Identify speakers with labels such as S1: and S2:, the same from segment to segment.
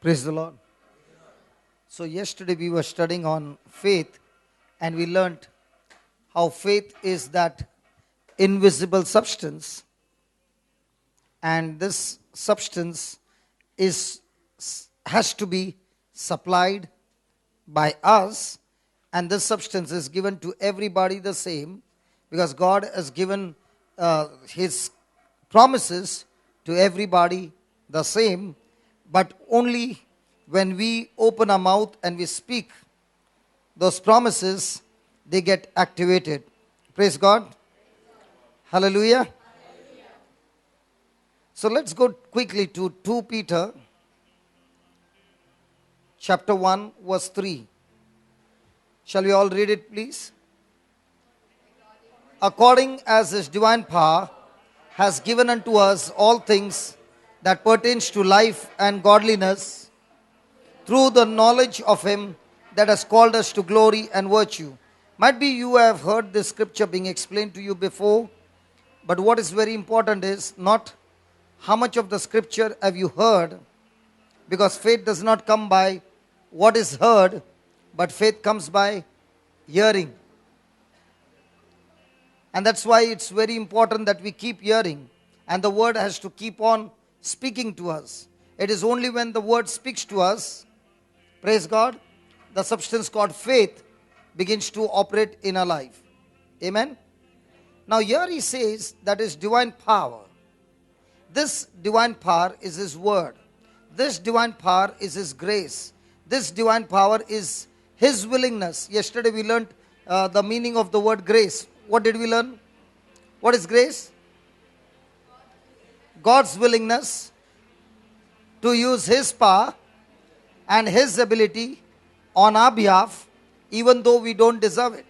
S1: Praise the Lord. So, yesterday we were studying on faith, and we learned how faith is that invisible substance, and this substance is has to be supplied by us, and this substance is given to everybody the same, because God has given His promises to everybody the same, but only when we open our mouth and we speak those promises, they get activated. Praise God. Hallelujah. So let's go quickly to 2 Peter chapter 1 verse 3. Shall we all read it, please? According as His divine power has given unto us all things that pertains to life and godliness, through the knowledge of Him that has called us to glory and virtue. Might be you have heard this scripture being explained to you before, but what is very important is not how much of the scripture have you heard, because faith does not come by what is heard, but faith comes by hearing. And that's why it's very important that we keep hearing, and the word has to keep on speaking to us. It is only when the word speaks to us, praise God, the substance called faith begins to operate in our life. Amen. Now here he says that is divine power. This divine power is His word. This divine power is His grace. This divine power is His willingness. Yesterday we learned the meaning of the word grace. What did we learn? What is grace? God's willingness to use His power and His ability on our behalf, even though we don't deserve it.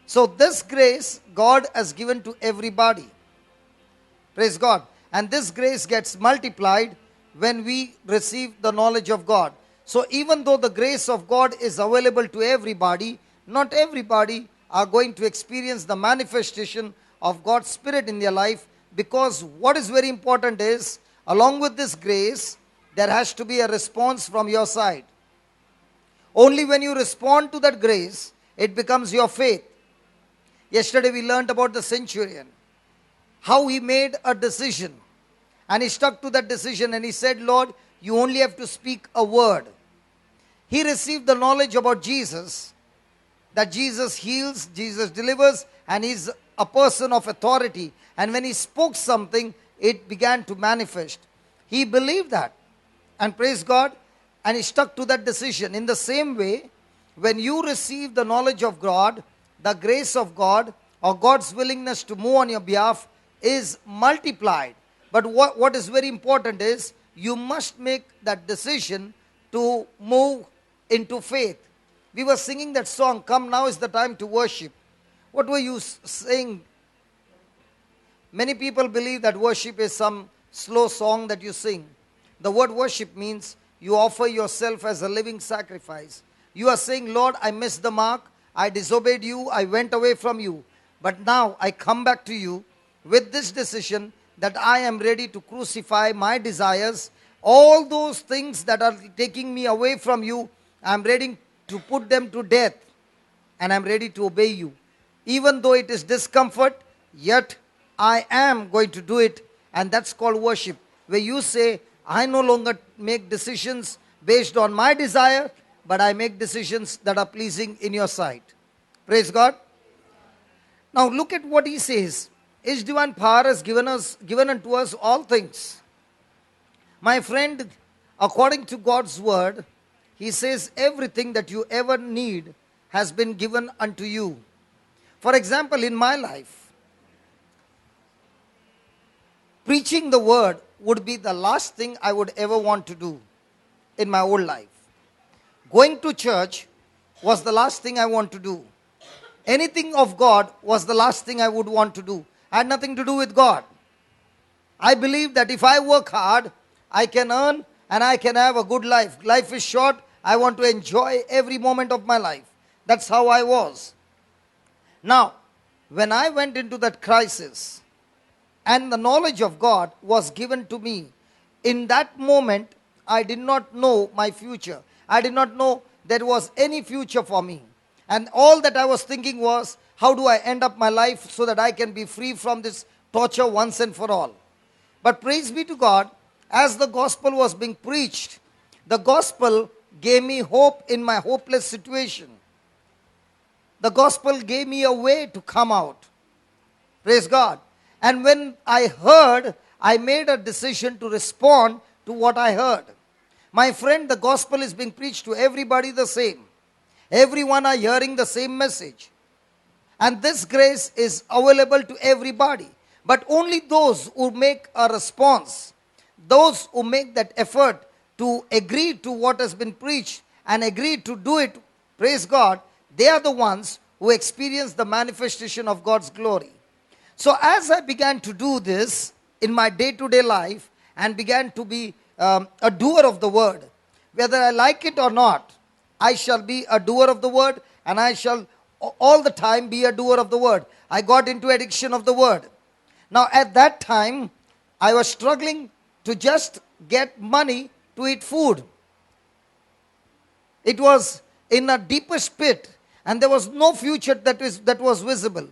S1: So this grace God has given to everybody. Praise God. And this grace gets multiplied when we receive the knowledge of God. So even though the grace of God is available to everybody, not everybody are going to experience the manifestation of God's Spirit in their life, because what is very important is, along with this grace, there has to be a response from your side. Only when you respond to that grace, it becomes your faith. Yesterday we learned about the centurion, how he made a decision, and he stuck to that decision, and he said, Lord, you only have to speak a word. He received the knowledge about Jesus, that Jesus heals, Jesus delivers, and He's a person of authority. And when He spoke something, it began to manifest. He believed that, and praise God, and he stuck to that decision. In the same way, when you receive the knowledge of God, the grace of God, or God's willingness to move on your behalf is multiplied. But what is very important is, you must make that decision to move into faith. We were singing that song, Come Now is the Time to Worship. What were you saying? Many people believe that worship is some slow song that you sing. The word worship means you offer yourself as a living sacrifice. You are saying, Lord, I missed the mark. I disobeyed you. I went away from you. But now I come back to you with this decision that I am ready to crucify my desires. All those things that are taking me away from you, I am ready to put them to death, and I am ready to obey you. Even though it is discomfort, yet I am going to do it, and that's called worship, where you say, I no longer make decisions based on my desire, but I make decisions that are pleasing in your sight. Praise God. Now look at what he says. His divine power has given unto us all things. My friend, according to God's word, He says everything that you ever need has been given unto you. For example, in my life, preaching the word would be the last thing I would ever want to do in my whole life. Going to church was the last thing I want to do. Anything of God was the last thing I would want to do. I had nothing to do with God. I believe that if I work hard, I can earn and I can have a good life. Life is short. I want to enjoy every moment of my life. That's how I was. Now, when I went into that crisis and the knowledge of God was given to me, in that moment, I did not know my future. I did not know there was any future for me. And all that I was thinking was, how do I end up my life so that I can be free from this torture once and for all? But praise be to God, as the gospel was being preached, the gospel gave me hope in my hopeless situation. The gospel gave me a way to come out. Praise God. And when I heard, I made a decision to respond to what I heard. My friend, the gospel is being preached to everybody the same. Everyone are hearing the same message. And this grace is available to everybody. But only those who make a response, those who make that effort to agree to what has been preached and agree to do it, praise God, they are the ones who experience the manifestation of God's glory. So as I began to do this in my day-to-day life and began to be a doer of the word, whether I like it or not, I shall be a doer of the word, and I shall all the time be a doer of the word. I got into addiction of the word. Now at that time, I was struggling to just get money to eat food. It was in a deepest pit, and there was no future that was visible.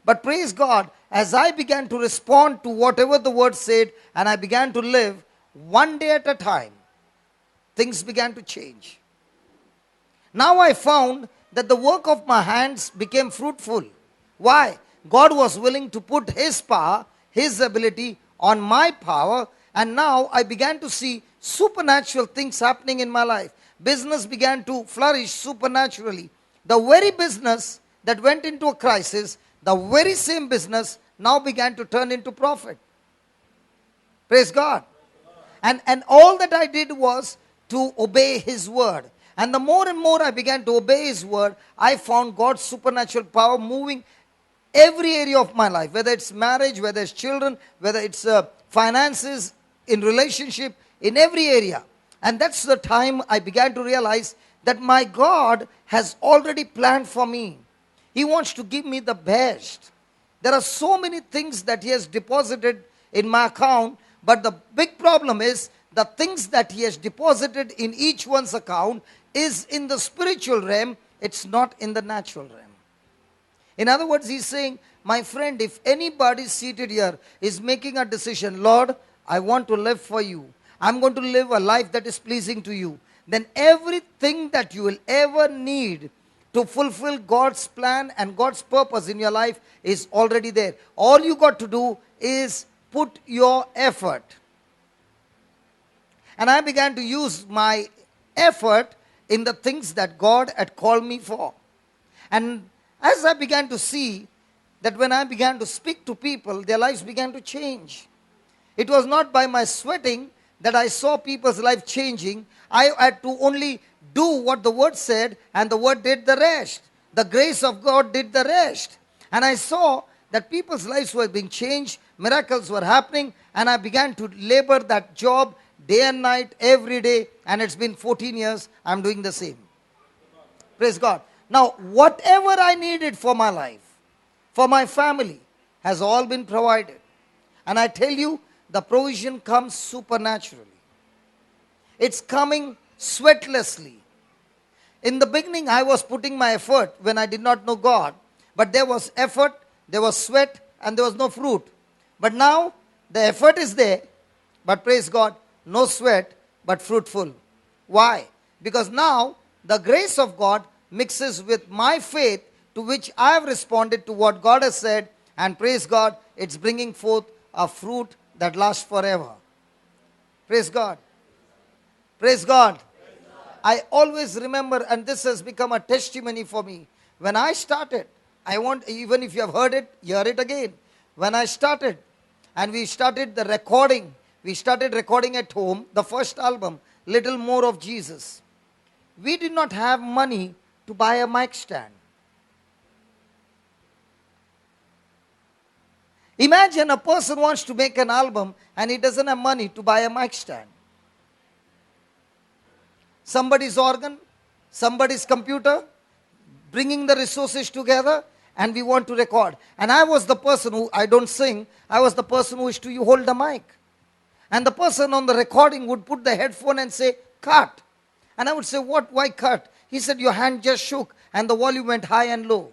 S1: But praise God, as I began to respond to whatever the word said, and I began to live one day at a time, things began to change. Now I found that the work of my hands became fruitful. Why? God was willing to put His power, His ability on my power, and now I began to see supernatural things happening in my life. Business began to flourish supernaturally. The very business that went into a crisis, the very same business now began to turn into profit. Praise God. And all that I did was to obey His word. And the more and more I began to obey His word, I found God's supernatural power moving every area of my life, whether it's marriage, whether it's children, whether it's finances, in relationship, in every area. And that's the time I began to realize that my God has already planned for me. He wants to give me the best. There are so many things that He has deposited in my account, but the big problem is the things that He has deposited in each one's account is in the spiritual realm. It's not in the natural realm. In other words, He's saying, my friend, if anybody seated here is making a decision, Lord, I want to live for you, I'm going to live a life that is pleasing to you, then everything that you will ever need to fulfill God's plan and God's purpose in your life is already there. All you got to do is put your effort. And I began to use my effort in the things that God had called me for. And as I began to see that when I began to speak to people, their lives began to change. It was not by my sweating that I saw people's life changing. I had to only do what the word said, and the word did the rest. The grace of God did the rest. And I saw that people's lives were being changed, miracles were happening, and I began to labor that job day and night, every day, and it's been 14 years, I'm doing the same. Praise God. Now, whatever I needed for my life, for my family, has all been provided. And I tell you, the provision comes supernaturally. It's coming sweatlessly. In the beginning, I was putting my effort when I did not know God. But there was effort, there was sweat, and there was no fruit. But now, the effort is there, but praise God, no sweat, but fruitful. Why? Because now, the grace of God mixes with my faith, to which I have responded to what God has said, and praise God, it's bringing forth a fruit that lasts forever. Praise God. Praise God. I always remember, and this has become a testimony for me. When I started, even if you have heard it, hear it again. When I started, and we started the recording, we started recording at home, the first album, Little More of Jesus. We did not have money to buy a mic stand. Imagine a person wants to make an album and he doesn't have money to buy a mic stand. Somebody's organ, somebody's computer, bringing the resources together, and we want to record. And I was the person who, I don't sing, I was the person who used to hold the mic. And the person on the recording would put the headphone and say, cut. And I would say, what? Why cut? He said, your hand just shook and the volume went high and low.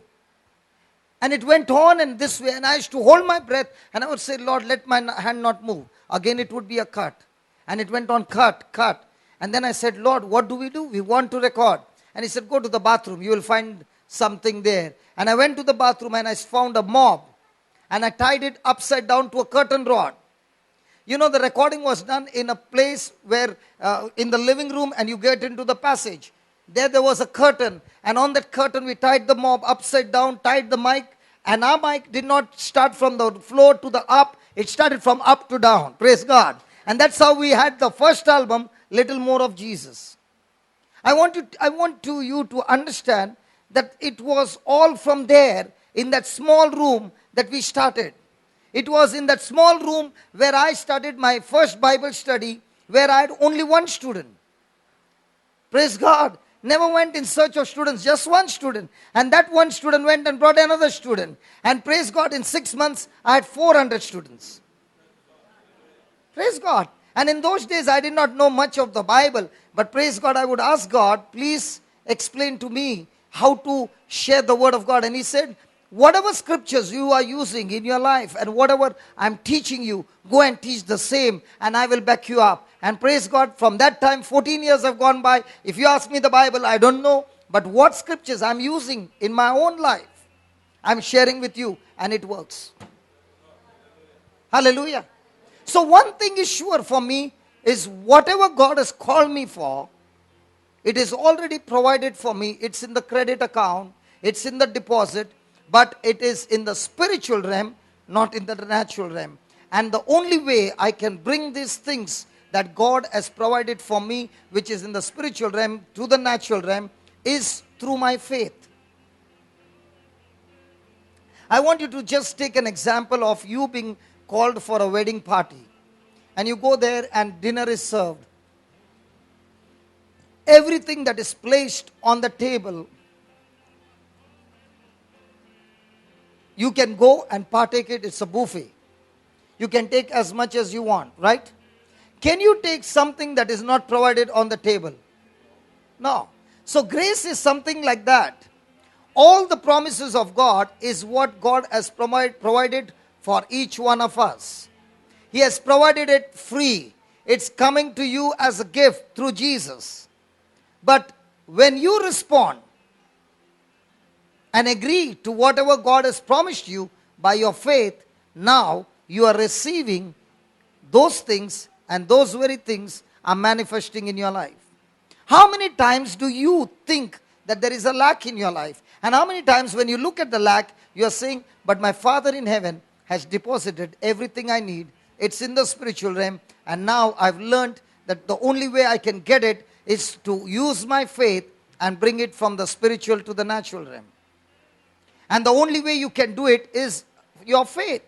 S1: And it went on in this way. And I used to hold my breath and I would say, Lord, let my hand not move. Again, it would be a cut. And it went on cut, cut. And then I said, Lord, what do? We want to record. And he said, go to the bathroom. You will find something there. And I went to the bathroom and I found a mop. And I tied it upside down to a curtain rod. You know, the recording was done in a place where, in the living room, and you get into the passage. There was a curtain. And on that curtain, we tied the mop upside down, tied the mic. And our mic did not start from the floor to the up. It started from up to down. Praise God. And that's how we had the first album, Little More of Jesus. I want you to understand that it was all from there, in that small room, that we started. It was in that small room where I started my first Bible study, where I had only one student. Praise God. Never went in search of students, just one student. And that one student went and brought another student. And praise God, in 6 months, I had 400 students. Praise God. And in those days, I did not know much of the Bible. But praise God, I would ask God, please explain to me how to share the word of God. And he said, whatever scriptures you are using in your life and whatever I'm teaching you, go and teach the same and I will back you up. And praise God, from that time, 14 years have gone by. If you ask me the Bible, I don't know. But what scriptures I'm using in my own life, I'm sharing with you and it works. Hallelujah. So one thing is sure for me is whatever God has called me for, it is already provided for me. It's in the credit account. It's in the deposit. But it is in the spiritual realm, not in the natural realm. And the only way I can bring these things that God has provided for me, which is in the spiritual realm, to the natural realm, is through my faith. I want you to just take an example of you being called for a wedding party. And you go there and dinner is served. Everything that is placed on the table, you can go and partake it. It's a buffet. You can take as much as you want, right? Can you take something that is not provided on the table? No. So grace is something like that. All the promises of God is what God has provided for each one of us. He has provided it free. It's coming to you as a gift through Jesus. But when you respond and agree to whatever God has promised you by your faith, now you are receiving those things, and those very things are manifesting in your life. How many times do you think that there is a lack in your life? And how many times when you look at the lack, you are saying, but my Father in heaven has deposited everything I need. It's in the spiritual realm. And now I've learned that the only way I can get it is to use my faith and bring it from the spiritual to the natural realm. And the only way you can do it is your faith.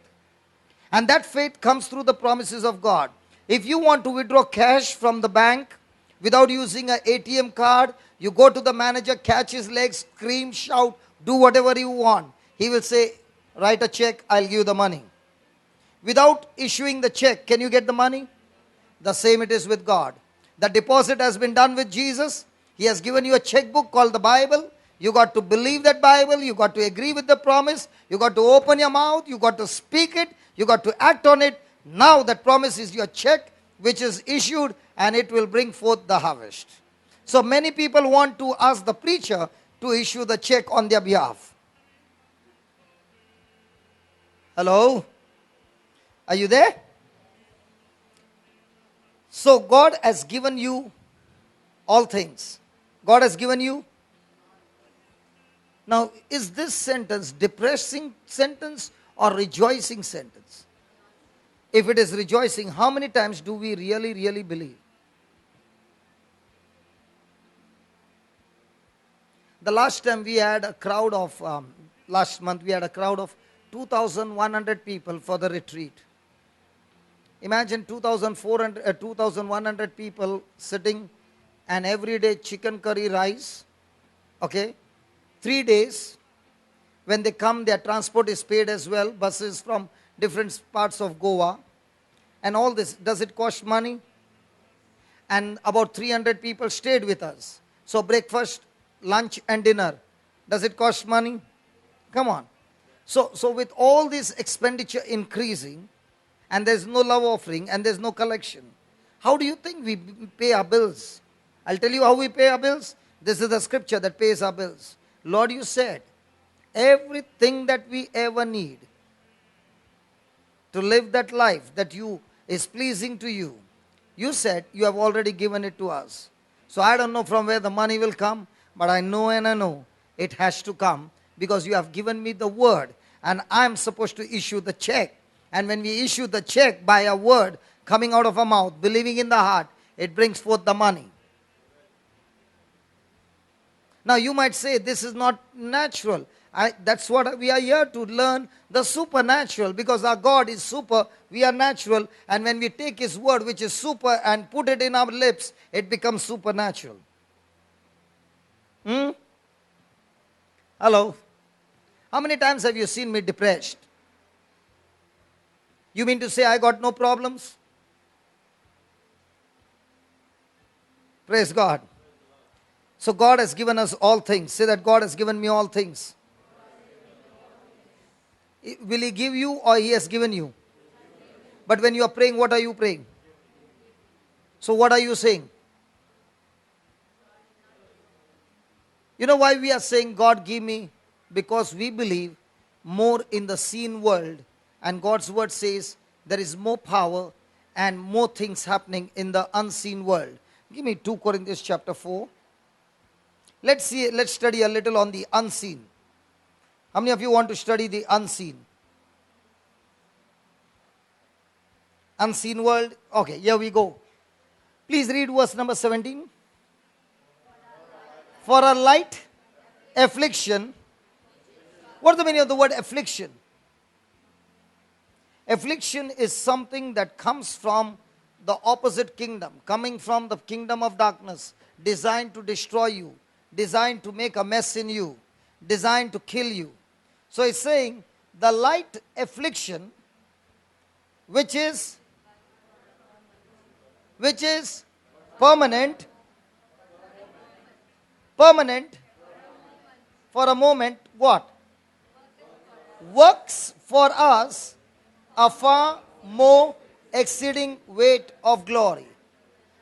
S1: And that faith comes through the promises of God. If you want to withdraw cash from the bank without using an ATM card, you go to the manager, catch his legs, scream, shout, do whatever you want. He will say, write a check, I'll give you the money. Without issuing the check, can you get the money? The same it is with God. The deposit has been done with Jesus. He has given you a checkbook called the Bible. You got to believe that Bible. You got to agree with the promise. You got to open your mouth. You got to speak it. You got to act on it. Now that promise is your check, which is issued, and it will bring forth the harvest. So many people want to ask the preacher to issue the check on their behalf. Hello? Are you there? So God has given you all things. God has given you. Now, is this sentence depressing sentence or rejoicing sentence? If it is rejoicing, how many times do we really, really believe? The last time we had a crowd of, last month we had a crowd of 2,100 people for the retreat. Imagine 2,100 people sitting, and every day chicken curry rice. Okay? 3 days. When they come, their transport is paid as well. Buses from different parts of Goa. and all this, does it cost money? And about 300 people stayed with us. So breakfast, lunch and dinner, does it cost money? Come on. So with all this expenditure increasing, and there's no love offering and there's no collection, how do you think we pay our bills? I'll tell you how we pay our bills. This is the scripture that pays our bills. Lord, you said everything that we ever need to live that life that you is pleasing to you, you said you have already given it to us. So I don't know from where the money will come, but I know and I know it has to come because you have given me the word and I'm supposed to issue the check. And when we issue the check by a word coming out of our mouth, believing in the heart, it brings forth the money. Now you might say this is not natural. That's what we are here to learn, the supernatural, because our God is super, we are natural, and when we take His word which is super and put it in our lips, it becomes supernatural. Hello? How many times have you seen me depressed? You mean to say I got no problems? Praise God. So God has given us all things. Say that God has given me all things. Will He give you or He has given you? But when you are praying, what are you praying? So what are you saying? You know why we are saying God give me? Because we believe more in the seen world, and God's word says there is more power and more things happening in the unseen world. Give me 2 Corinthians chapter 4. Let's study a little on the unseen. How many of you want to study the unseen? Unseen world. Okay, here we go. Please read verse number 17. For a light affliction. What's the meaning of the word affliction? Affliction is something that comes from the opposite kingdom, coming from the kingdom of darkness, designed to destroy you, designed to make a mess in you, designed to kill you. So it's saying the light affliction, which is permanent for a moment, what? Works for us a far more exceeding weight of glory.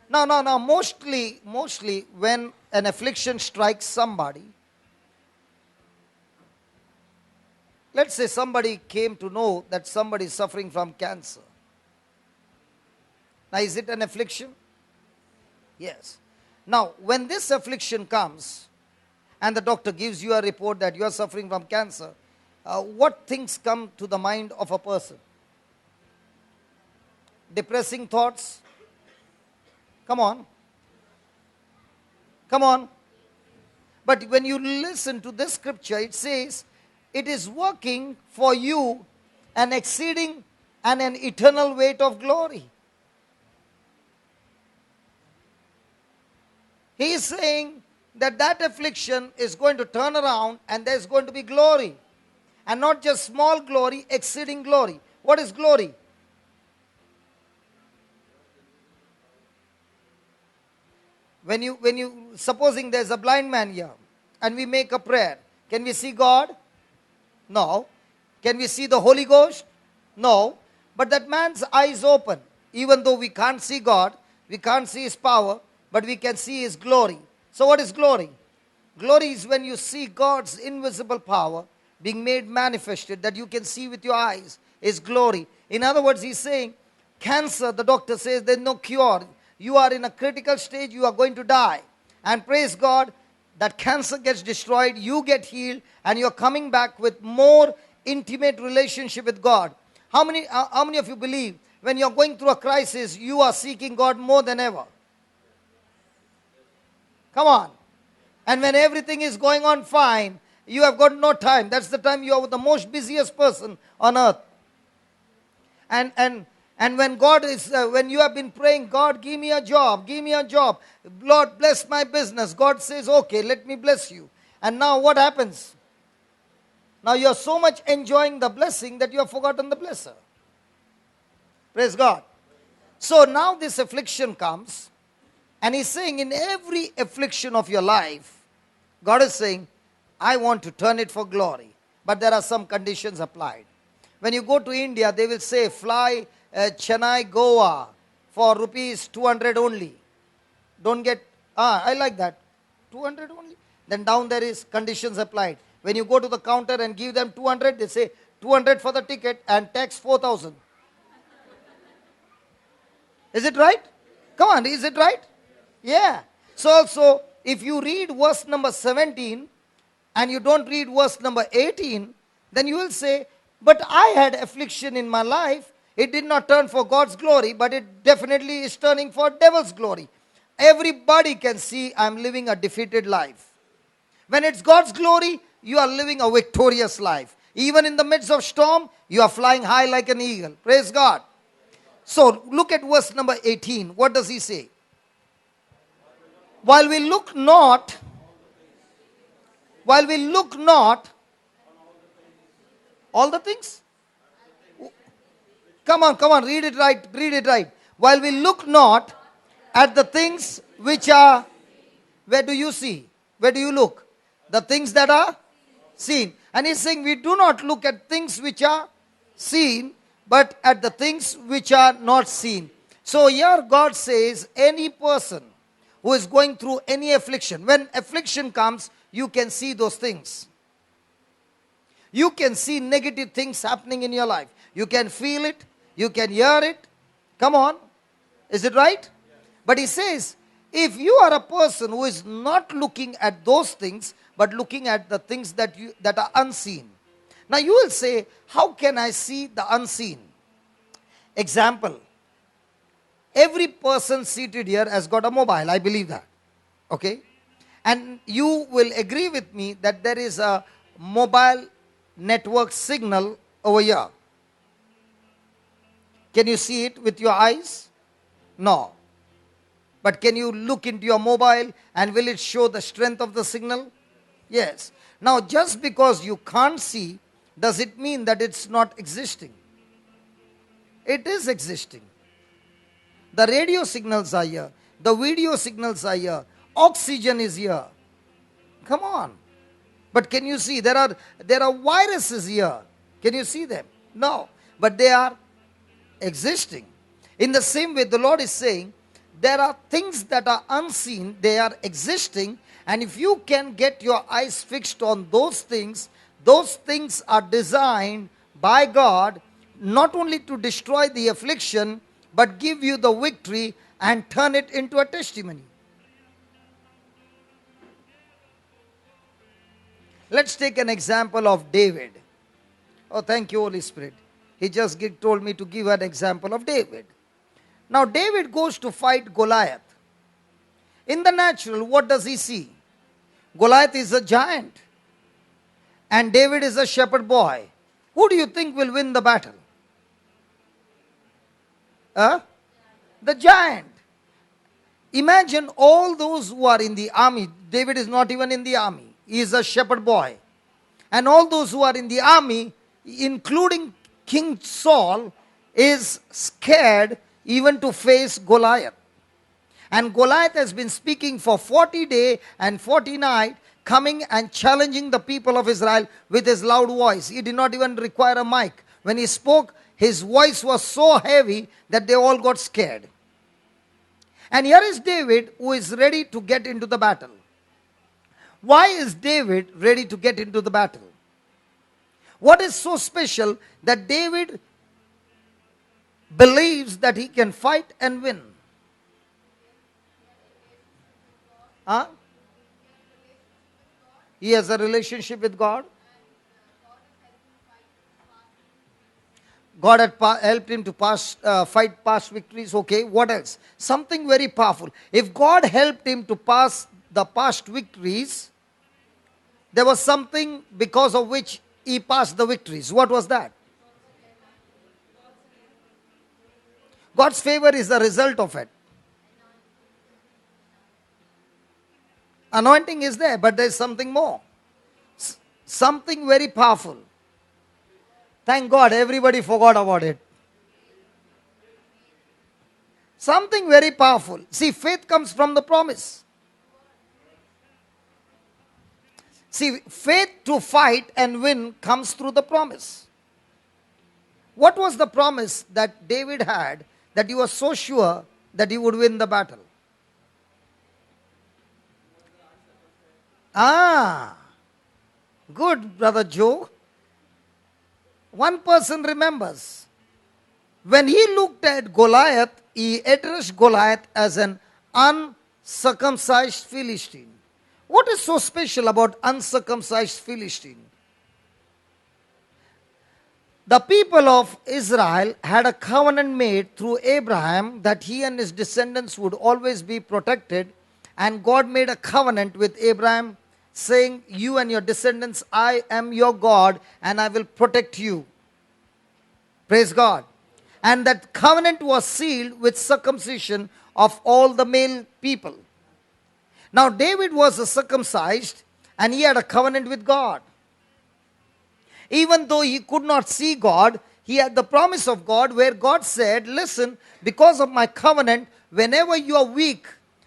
S1: Now, mostly when an affliction strikes somebody, let's say somebody came to know that somebody is suffering from cancer. Now, is it an affliction? Yes. Now, when this affliction comes and the doctor gives you a report that you are suffering from cancer, what things come to the mind of a person? Depressing thoughts? Come on. But when you listen to this scripture, it says, it is working for you an exceeding and an eternal weight of glory. He is saying that affliction is going to turn around and there is going to be glory. And not just small glory, exceeding glory. What is glory? When you supposing there's a blind man here and we make a prayer, can we see God? No. Can we see the Holy Ghost? No. But that man's eyes open. Even though we can't see God, we can't see His power, but we can see His glory. So what is glory? Glory is when you see God's invisible power being made manifested, that you can see with your eyes, is glory. In other words, he's saying, cancer, the doctor says there's no cure. You are in a critical stage, you are going to die. And praise God, that cancer gets destroyed, you get healed, and you're coming back with more intimate relationship with God. How many of you believe when you're going through a crisis, you are seeking God more than ever? Come on. And when everything is going on fine, you have got no time. That's the time you are the most busiest person on earth. And when God is, when you have been praying, God, give me a job, Lord, bless my business. God says, okay, let me bless you. And now what happens? Now you are so much enjoying the blessing that you have forgotten the blesser. Praise God. So now this affliction comes, and he's saying in every affliction of your life, God is saying, I want to turn it for glory. But there are some conditions applied. When you go to India, they will say, fly Chennai, Goa for rupees 200 only. Don't get, I like that. 200 only. Then down there is conditions applied. When you go to the counter and give them 200, they say 200 for the ticket and tax 4,000. Is it right? Come on, is it right? Yeah. So also, if you read verse number 17 and you don't read verse number 18, then you will say, but I had affliction in my life. It did not turn for God's glory, but it definitely is turning for devil's glory. Everybody can see I'm living a defeated life. When it's God's glory, you are living a victorious life. Even in the midst of storm, you are flying high like an eagle. Praise God. So look at verse number 18. What does he say? While we look not, all the things? Come on, read it right. While we look not at the things which are, where do you see? Where do you look? The things that are seen. And he's saying we do not look at things which are seen, but at the things which are not seen. So here God says any person who is going through any affliction, when affliction comes, you can see those things. You can see negative things happening in your life. You can feel it. You can hear it. Come on. Is it right? But he says, if you are a person who is not looking at those things, but looking at the things that are unseen. Now you will say, how can I see the unseen? Example. Every person seated here has got a mobile. I believe that. Okay? And you will agree with me that there is a mobile network signal over here. Can you see it with your eyes? No. But can you look into your mobile and will it show the strength of the signal? Yes. Now just because you can't see, does it mean that it's not existing? It is existing. The radio signals are here. The video signals are here. Oxygen is here. Come on. But can you see? There are viruses here. Can you see them? No. But they are existing. In the same way, the Lord is saying, there are things that are unseen. They are existing. And if you can get your eyes fixed on those things are designed by God not only to destroy the affliction, but give you the victory and turn it into a testimony. Let's take an example of David. Oh, thank you, Holy Spirit. He just told me to give an example of David. Now, David goes to fight Goliath. In the natural, what does he see? Goliath is a giant. And David is a shepherd boy. Who do you think will win the battle? The giant. Imagine all those who are in the army. David is not even in the army. He is a shepherd boy. And all those who are in the army, including King Saul, is scared even to face Goliath. And Goliath has been speaking for 40 days and 40 nights, coming and challenging the people of Israel with his loud voice. He did not even require a mic. When he spoke, his voice was so heavy that they all got scared. And here is David, who is ready to get into the battle. Why is David ready to get into the battle? What is so special that David believes that he can fight and win? He has a relationship with God. God had helped him to fight past victories. Okay, what else? Something very powerful. If God helped him to pass the past victories, there was something because of which he passed the victories. What was that? God's favor is the result of it. Anointing is there, but there is something more. Something very powerful. Thank God everybody forgot about it. Something very powerful. See, faith comes from the promise. See, faith to fight and win comes through the promise. What was the promise that David had that he was so sure that he would win the battle? Good, Brother Joe. One person remembers. When he looked at Goliath, he addressed Goliath as an uncircumcised Philistine. What is so special about uncircumcised Philistine? The people of Israel had a covenant made through Abraham that he and his descendants would always be protected. And God made a covenant with Abraham saying, you and your descendants, I am your God and I will protect you. Praise God. And that covenant was sealed with circumcision of all the male people. Now David was circumcised and he had a covenant with God. Even though he could not see God, he had the promise of God where God said, listen, because of my covenant, whenever you are weak,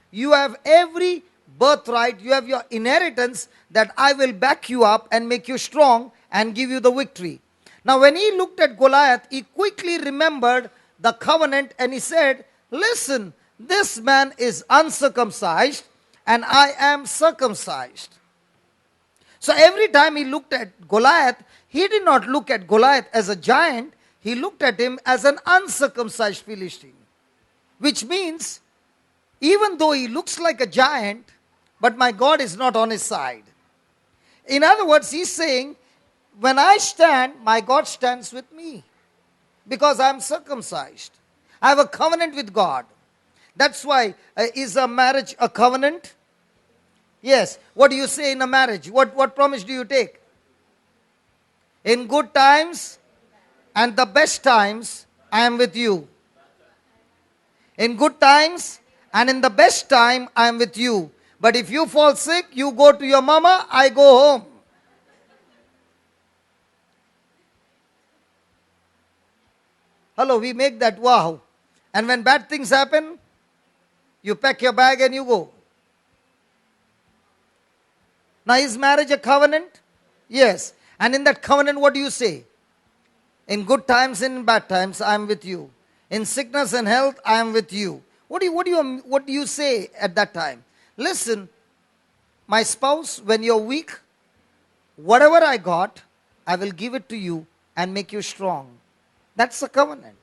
S1: you have every birthright, you have your inheritance that I will back you up and make you strong and give you the victory. Now when he looked at Goliath, he quickly remembered the covenant and he said, listen, this man is uncircumcised and I am circumcised. So every time he looked at Goliath, he did not look at Goliath as a giant, he looked at him as an uncircumcised Philistine. Which means, even though he looks like a giant, but my God is not on his side. In other words, he's saying, when I stand, my God stands with me. Because I am circumcised. I have a covenant with God. That's why, is a marriage a covenant? Yes. What do you say in a marriage? What promise do you take? In good times and the best times, I am with you. In good times and in the best time, I am with you. But if you fall sick, you go to your mama, I go home. Hello, we make that vow. And when bad things happen, you pack your bag and you go. Now, is marriage a covenant? Yes. And in that covenant, what do you say? In good times and in bad times, I am with you. In sickness and health, I am with you. What do you say at that time? Listen, my spouse, when you're weak, whatever I got, I will give it to you and make you strong. That's a covenant.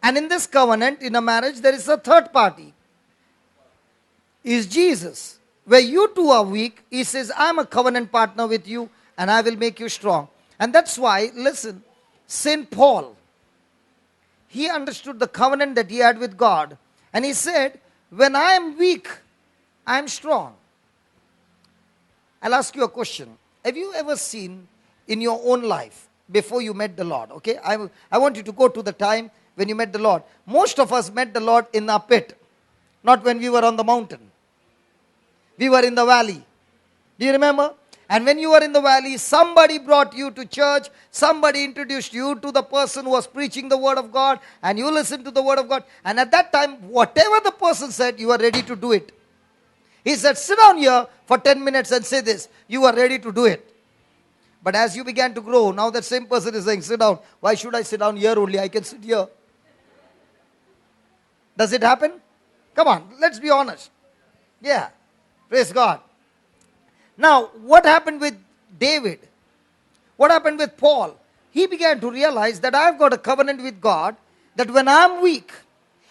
S1: And in this covenant, in a marriage, there is a third party. Is Jesus. Where you two are weak, he says, I'm a covenant partner with you and I will make you strong. And that's why, listen, St. Paul, he understood the covenant that he had with God. And he said, when I am weak, I am strong. I'll ask you a question. Have you ever seen in your own life, before you met the Lord, okay? I want you to go to the time when you met the Lord. Most of us met the Lord in our pit, not when we were on the mountain. We were in the valley. Do you remember? And when you were in the valley, somebody brought you to church. Somebody introduced you to the person who was preaching the word of God. And you listened to the word of God. And at that time, whatever the person said, you were ready to do it. He said, sit down here for 10 minutes and say this. You are ready to do it. But as you began to grow, now that same person is saying, sit down. Why should I sit down here only? I can sit here. Does it happen? Come on, let's be honest. Yeah. Praise God. Now, what happened with David? What happened with Paul? He began to realize that I've got a covenant with God, that when I'm weak,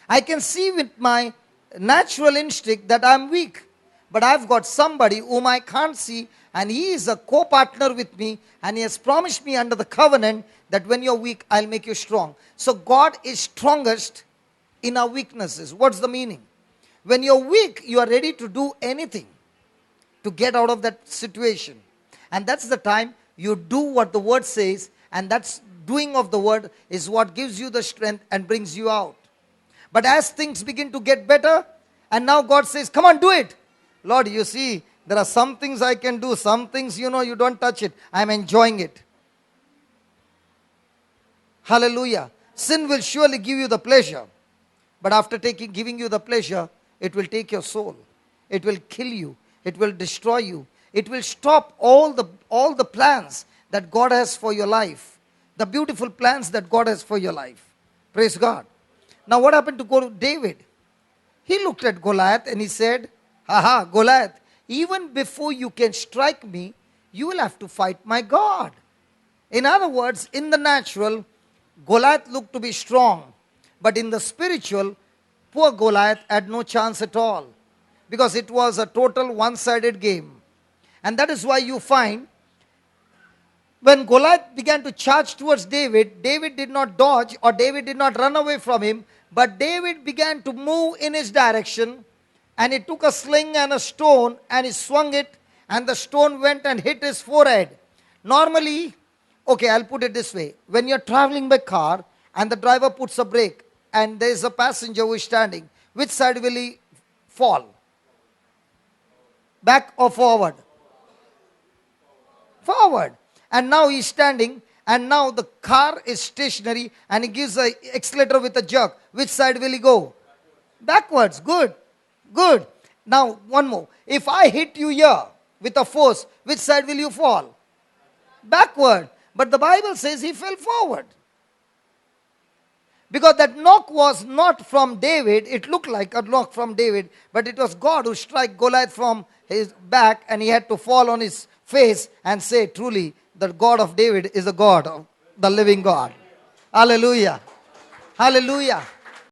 S1: I can see with my natural instinct that I'm weak. But I've got somebody whom I can't see, and he is a co-partner with me, and he has promised me under the covenant that when you're weak, I'll make you strong. So God is strongest in our weaknesses. What's the meaning? When you're weak, you are ready to do anything to get out of that situation. And that's the time you do what the word says, and that's doing of the word is what gives you the strength and brings you out. But as things begin to get better, and now God says, come on, do it. Lord, you see, there are some things I can do, some things, you don't touch it. I'm enjoying it. Hallelujah. Sin will surely give you the pleasure. But after giving you the pleasure, it will take your soul. It will kill you. It will destroy you. It will stop all the plans that God has for your life. The beautiful plans that God has for your life. Praise God. Now what happened to David? He looked at Goliath and he said, "Aha, Goliath, even before you can strike me, you will have to fight my God." In other words, in the natural, Goliath looked to be strong. But in the spiritual, poor Goliath had no chance at all. Because it was a total one-sided game. And that is why you find, when Goliath began to charge towards David, David did not dodge or David did not run away from him. But David began to move in his direction. And he took a sling and a stone and he swung it. And the stone went and hit his forehead. Normally, okay, I'll put it this way. When you're traveling by car and the driver puts a brake and there is a passenger who is standing, which side will he fall? Back or forward? Forward. And now he's standing and now the car is stationary and he gives the accelerator with a jerk. Which side will he go? Backwards. Good. Good. Now one more. If I hit you here with a force, which side will you fall? Backward. But the Bible says he fell forward. Because that knock was not from David. It looked like a knock from David. But it was God who struck Goliath from his back. And he had to fall on his face and say, truly, the God of David is the God of the living God. Hallelujah. Hallelujah.